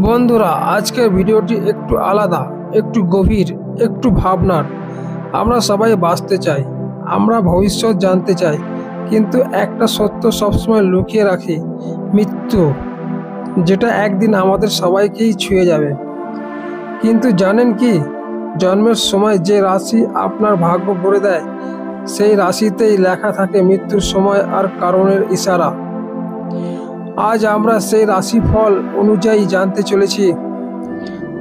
বন্ধুরা, আজকের ভিডিওটি একটু আলাদা, একটু গভীর, একটু ভাবনার। আমরা সবাই বাঁচতে চাই, আমরা ভবিষ্যৎ জানতে চাই, কিন্তু একটা সত্য সবসময় লুকিয়ে রাখি, মৃত্যু, যেটা একদিন আমাদের সবাইকেই ছুঁয়ে যাবে। কিন্তু জানেন কি, জন্মের সময় যে রাশি আপনার ভাগ্য গড়ে দেয়, সেই রাশিতেই লেখা থাকে মৃত্যুর সময় আর কারণের ইশারা। আজ আমরা সেই রাশিফল অনুযায়ী জানতে চলেছি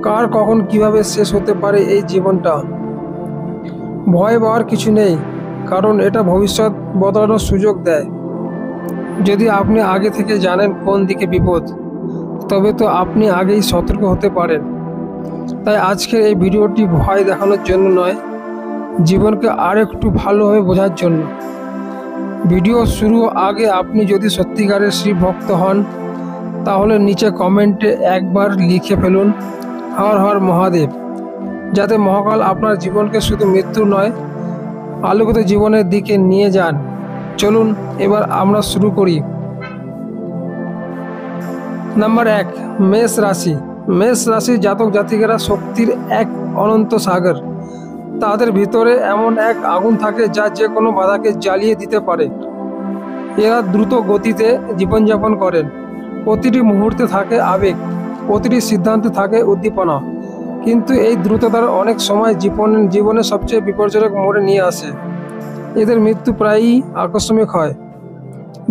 কার কখন কিভাবে শেষ হতে পারে এই জীবনটা। ভয় পাওয়ার কিছু নেই, কারণ এটা ভবিষ্যৎ বদলানোর সুযোগ দেয়। যদি আপনি আগে থেকে জানেন কোন দিকে বিপদ, তবে তো আপনি আগেই সতর্ক হতে পারেন। তাই আজকের এই ভিডিওটি ভয় দেখানোর জন্য নয়, জীবনকে আর একটু ভালোভাবে বোঝার জন্য। ভিডিও শুরু আগে আপনি যদি সত্যিকারের শ্রী ভক্ত হন, তাহলে নিচে কমেন্টে একবার লিখে ফেলুন হর হর মহাদেব, যাতে মহাকাল আপনার জীবনকে শুধু মৃত্যু নয়, আলোকিত জীবনের দিকে নিয়ে যান। চলুন এবার আমরা শুরু করি। নাম্বার 1, মেষ রাশি। মেষ রাশির জাতক জাতিকেরা শক্তির এক অনন্ত সাগর। তাদের ভিতরে এমন এক আগুন থাকে যা যে কোনো বাধাকে জ্বালিয়ে দিতে পারে। এরা দ্রুত গতিতে জীবনযাপন করেন, প্রতিটি মুহূর্তে থাকে আবেগ, প্রতিটি সিদ্ধান্তে থাকে উদ্দীপনা। কিন্তু এই দ্রুততার অনেক সময় জীবনে সবচেয়ে বিপজ্জনক মোড়ে নিয়ে আসে। এদের মৃত্যু প্রায়ই আকস্মিক হয়,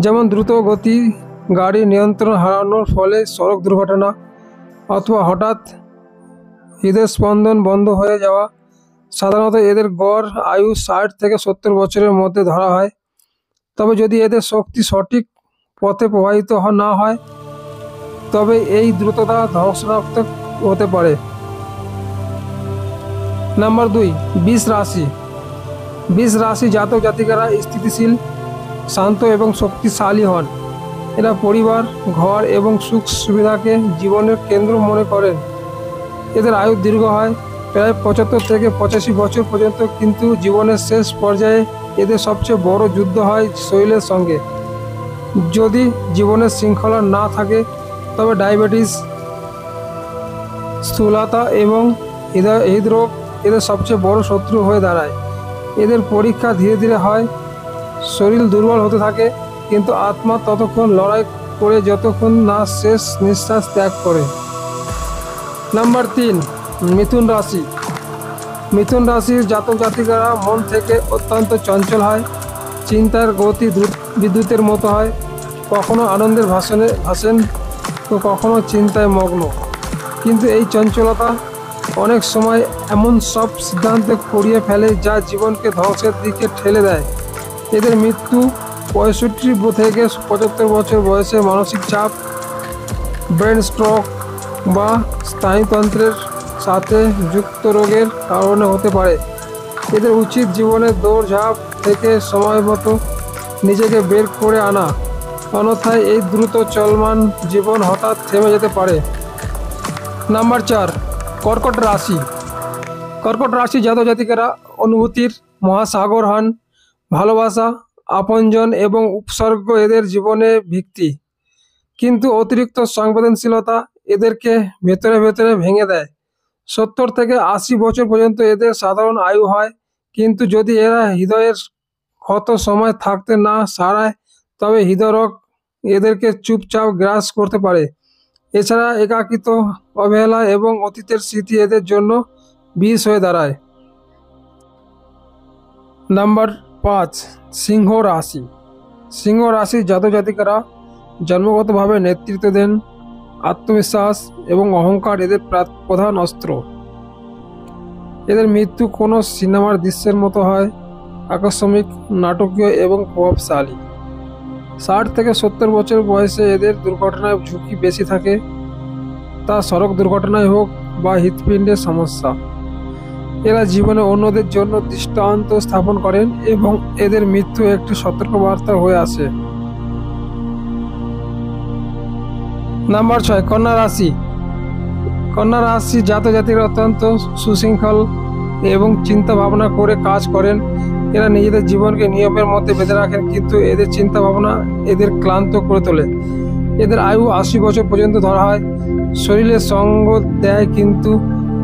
যেমন দ্রুত গতি গাড়ি নিয়ন্ত্রণ হারানোর ফলে সড়ক দুর্ঘটনা, অথবা হঠাৎ হৃদস্পন্দন বন্ধ হয়ে যাওয়া। সাধারণত এদের গড় আয়ু 60 থেকে 70 বছরের মধ্যে ধরা হয়। তবে যদি এদের শক্তি সঠিক পথে প্রবাহিত না হয়, তবে এই দ্রুততা ধ্বংসাত্মক হতে পারে। নাম্বার 2, বৃষ রাশি। বৃষ রাশি জাতক জাতিকারা স্থিতিশীল, শান্ত এবং শক্তিশালী হন। এরা পরিবার, ঘর এবং সুখ সুবিধাকে জীবনের কেন্দ্র মনে করেন। এদের আয়ু দীর্ঘ হয়, প্রায় 75 থেকে 85 বছর পর্যন্ত। কিন্তু জীবনের শেষ পর্যায়ে এদের সবচেয়ে বড় যুদ্ধ হয় শরীরের সঙ্গে। যদি জীবনের শৃঙ্খলা না থাকে, তবে ডায়াবেটিস, স্থূলতা এবং হৃদরোগ এদের সবচেয়ে বড় শত্রু হয়ে দাঁড়ায়। এদের পরীক্ষা ধীরে ধীরে হয়, শরীর দুর্বল হতে থাকে, কিন্তু আত্মা ততক্ষণ লড়াই করে যতক্ষণ না শেষ নিঃশ্বাস ত্যাগ করে। নাম্বার 3, মিথুন রাশি। মিথুন রাশির জাতক জাতিকারা মন থেকে অত্যন্ত চঞ্চল হয়। চিন্তার গতি বিদ্যুতের মতো হয়, কখনো আনন্দের ভাসেন তো কখনো চিন্তায় মগ্ন। কিন্তু এই চঞ্চলতা অনেক সময় এমন সব সিদ্ধান্ত করিয়ে ফেলে যা জীবনকে ধ্বংসের দিকে ঠেলে দেয়। এদের মৃত্যু 65 থেকে 75 বছর বয়সে মানসিক চাপ, ব্রেন স্ট্রোক বা স্নায়ুতন্ত্রের সাথে যুক্ত রোগের কারণে হতে পারে। এদের উচিত জীবনের দৌড়ঝাঁপ থেকে সময়মতো নিজেকে বের করে আনা, অন্যথায় এই দ্রুত চলমান জীবন হঠাৎ থেমে যেতে পারে। নাম্বার 4, কর্কট রাশি। কর্কট রাশি জাতক জাতিকেরা অনুভূতির মহাসাগর হন। ভালোবাসা, আপনজন এবং উপসর্গ এদের জীবনের ভিত্তি। কিন্তু অতিরিক্ত সংবেদনশীলতা এদেরকে ভেতরে ভেতরে ভেঙে দেয়। 70 থেকে 80 বছর পর্যন্ত এদের সাধারণ আয়ু হয়। কিন্তু যদি এরা হৃদয়ের ক্ষত সময় থাকতে না সারায়, তবে হৃদরোগ এদেরকে চুপচাপ গ্রাস করতে পারে। এছাড়া একাকিত্ব, অবহেলা এবং অতীতের স্মৃতি এদের জন্য বিষ হয়ে দাঁড়ায়। নাম্বার 5, সিংহ রাশি। সিংহ রাশির জাতক জাতিকারা জন্মগতভাবে নেতৃত্ব দেন। আত্মবিশ্বাস এবং অহংকার এদের প্রধান অস্ত্র। এদের মৃত্যু কোনো সিনেমার দৃশ্যের মতো হয়, আকস্মিক, নাটকীয় এবং প্রভাবশালী। 60 থেকে 70 বছর বয়সে এদের দুর্ঘটনায় ঝুঁকি বেশি থাকে, তা সড়ক দুর্ঘটনায় হোক বা হৃৎপিণ্ডের সমস্যা। এরা জীবনে অন্যদের জন্য দৃষ্টান্ত স্থাপন করেন এবং এদের মৃত্যু একটি সতর্কবার্তা হয়ে আসে। নাম্বার 6, কন্যা রাশি। কন্যা রাশি জাতক জাতিরা অত্যন্ত সুশৃঙ্খল এবং চিন্তা ভাবনা করে কাজ করেন। এরা নিজেদের জীবনকে নিয়মের মধ্যে বেঁধে রাখেন, কিন্তু এদের চিন্তা ভাবনা এদের ক্লান্ত করে তোলে। এদের আয়ু 80 বছর পর্যন্ত ধরা হয়। শরীরে সঙ্গ দেয় কিন্তু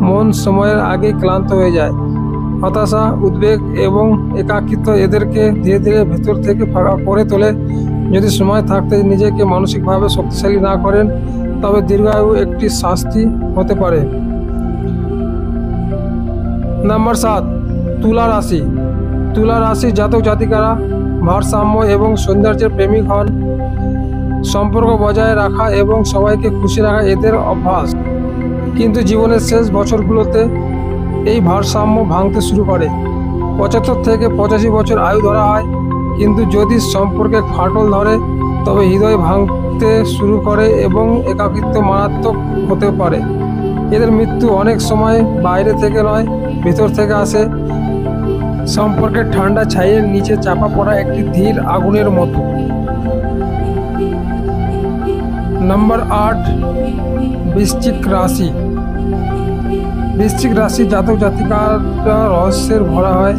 মন সময়ের আগে ক্লান্ত হয়ে যায়। হতাশা, উদ্বেগ এবং একাকিত্ব এদেরকে ধীরে ধীরে ভেতর থেকে ফাঁকা করে তোলে। যদি সময় থাকতে নিজেকে মানসিকভাবে শক্তিশালী না করেন তবে দীর্ঘায়ু একটি শাস্তি হতে পারে। নাম্বার 7, তুলা রাশি। তুলা রাশির জাতক জাতিকারা ভারসাম্য এবং সৌন্দর্যের প্রেমিক হন। সম্পর্ক বজায় রাখা এবং সবাইকে খুশি রাখা এদের অভ্যাস, কিন্তু জীবনের শেষ বছরগুলোতে এই ভারসাম্য ভাঙতে শুরু করে। 75 থেকে 85 বছর আয়ু ধরা হয়, কিন্তু যদি সম্পর্কে ফাটল ধরে তবে হৃদয় ভাঙতে শুরু করে এবং একাকিত্ব মারাত্মক হতে পারে। এদের মৃত্যু অনেক সময় বাইরে থেকে নয়, ভেতর থেকে আসে। সম্পর্কের ঠান্ডা ছাইয়ের নিচে চাপা পড়া একটি ধীর আগুনের মতো। নাম্বার 8, বৃশ্চিক রাশি। বৃশ্চিক রাশি জাতক জাতিকারা রহস্যের ভরা হয়।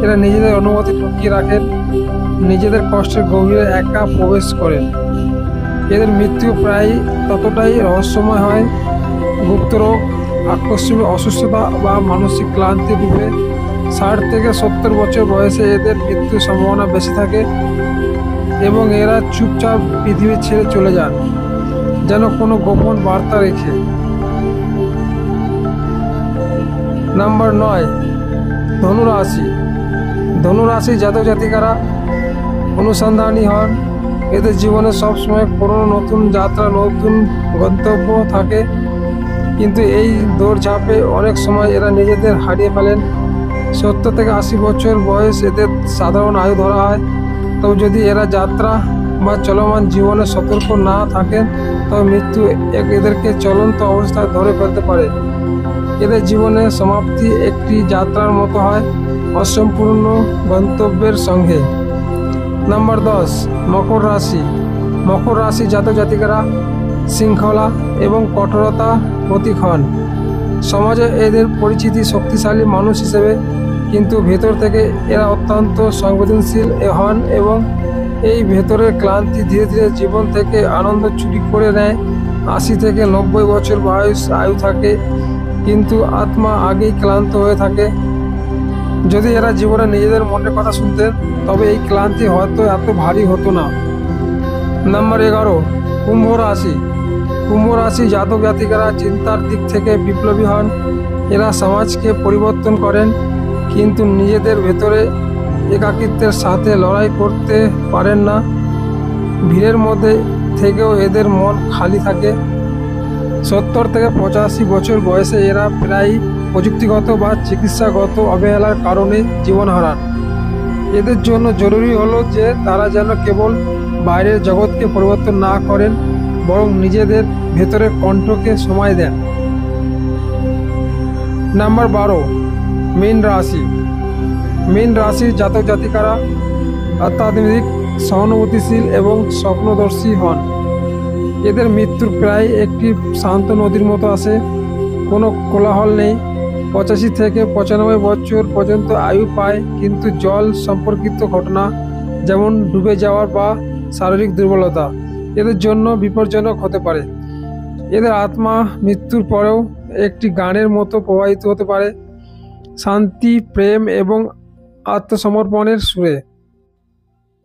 এরা নিজেদের অনুভূতি লুকিয়ে রাখেন, নিজেদের কষ্টের গভীরে একা প্রবেশ করেন। এদের মৃত্যু প্রায় ততটাই রহস্যময় হয়। গুপ্ত রোগ, আকস্মিক অসুস্থতা বা মানসিক ক্লান্তি রূপে। 60 থেকে 70 বছর বয়সে এদের মৃত্যুর সম্ভাবনা বেশি থাকে এবং এরা চুপচাপ পৃথিবী ছেড়ে চলে যান, যেন কোনো গোপন বার্তা রেখে। নাম্বার 9, ধনুরাশি। ধনুরাশি জাতক জাতিকারা অনুসন্ধানী হন। এদের জীবনে সবসময় কোনো নতুন যাত্রা, নতুন গন্তব্য থাকে, কিন্তু এই দৌড়ঝাঁপে অনেক সময় এরা নিজেদের হারিয়ে ফেলেন। 70 থেকে 80 বছর বয়স এদের সাধারণ আয়ু ধরা হয়, তবে যদি এরা যাত্রা বা চলমান জীবনে সতর্ক না থাকেন তবে মৃত্যু এদেরকে চলন্ত অবস্থায় ধরে ফেলতে পারে। এদের জীবনে সমাপ্তি একটি যাত্রার মতো হয়, অসম্পূর্ণ গন্তব্যের সঙ্গে। নাম্বার 10, মকর রাশি। মকর রাশি জাতক জাতিকারা শৃঙ্খলা এবং কঠোরতা প্রতীক হন। সমাজে এদের পরিচিতি শক্তিশালী মানুষ হিসেবে, কিন্তু ভেতর থেকে এরা অত্যন্ত সংবেদনশীল হন এবং এই ভেতরের ক্লান্তি ধীরে ধীরে জীবন থেকে আনন্দ চুরি করে নেয়। 80 থেকে 90 বছর বয়স আয়ু থাকে, কিন্তু আত্মা আগেই ক্লান্ত হয়ে থাকে। যদি এরা জীবনে নিজেদের মনের কথা শুনতেন তবে এই ক্লান্তি হয়তো এত ভারী হতো না। নাম্বার 11, কুম্ভ রাশি। কুম্ভ রাশি জাতক জাতিকারা চিন্তার দিক থেকে বিপ্লবী হন। এরা সমাজকে পরিবর্তন করেন, কিন্তু নিজেদের ভেতরে একাকিত্বের সাথে লড়াই করতে পারেন না। ভিড়ের মধ্যে থেকেও এদের মন খালি থাকে। 70 থেকে 85 বছর বয়সে এরা প্রায় প্রযুক্তিগত বা চিকিৎসাগত অবহেলার কারণে জীবন হারান। এদের জন্য জরুরি হলো যে তারা যেন কেবল বাইরের জগৎকে পরিবর্তন না করেন, বরং নিজেদের ভেতরের কণ্ঠকে সময় দেন। নাম্বার 12, মীন রাশি। মীন রাশির জাতক জাতিকারা আধ্যাত্মিক, সহানুভূতিশীল এবং স্বপ্নদর্শী হন। এদের মৃত্যুর প্রায় একটি শান্ত নদীর মতো আসে, কোনো কোলাহল নেই। 85 থেকে 95 বছর পর্যন্ত আয়ু পায়, কিন্তু জল সম্পর্কিত ঘটনা যেমন ডুবে যাওয়ার বা শারীরিক দুর্বলতা এদের জন্য বিপজ্জনক হতে পারে। এদের আত্মা মৃত্যুর পরেও একটি গানের মতো প্রবাহিত হতে পারে, শান্তি, প্রেম এবং আত্মসমর্পণের সুরে।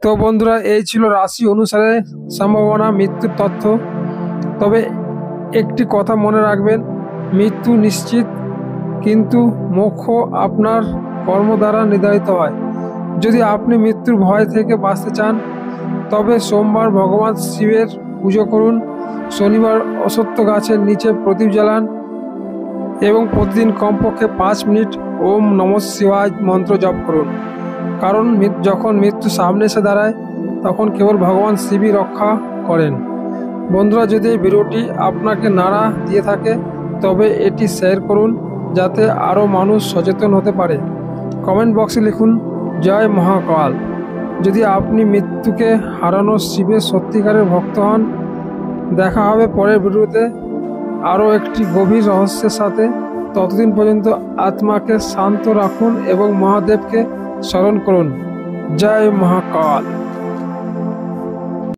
তো বন্ধুরা, এই ছিল রাশি অনুসারে সম্ভাবনা মৃত্যুর তথ্য। তবে একটি কথা মনে রাখবেন, মৃত্যু নিশ্চিত, কিন্তু মোক্ষ আপনার কর্ম দ্বারা নির্ধারিত হয়। যদি আপনি মৃত্যুর ভয় থেকে বাঁচতে চান তবে সোমবার ভগবান শিবের পুজো করুন, শনিবার অশ্বত্থ গাছের নিচে প্রদীপ জ্বালান এবং প্রতিদিন কমপক্ষে 5 মিনিট ওম নমঃ শিবায় মন্ত্র জপ করুন। কারণ যখন মৃত্যু সামনে এসে দাঁড়ায় তখন কেবল ভগবান শিবই রক্ষা করেন। বন্ধুরা, যদি এই ভিডিওটি আপনাকে নাড়া দিয়ে থাকে তবে এটি শেয়ার করুন, যাতে আরও মানুষ সচেতন হতে পারে। কমেন্ট বক্সে লিখুন জয় মহাকাল। যদি আপনি মৃত্যুকে হারানো শিবের সত্যিকারের ভক্ত হন। দেখা হবে পরের ভিডিওতে আরও একটি গভীর রহস্যের সাথে। ততদিন পর্যন্ত আত্মাকে শান্ত রাখুন এবং মহাদেবকে স্মরণ করুন। জয় মহাকাল।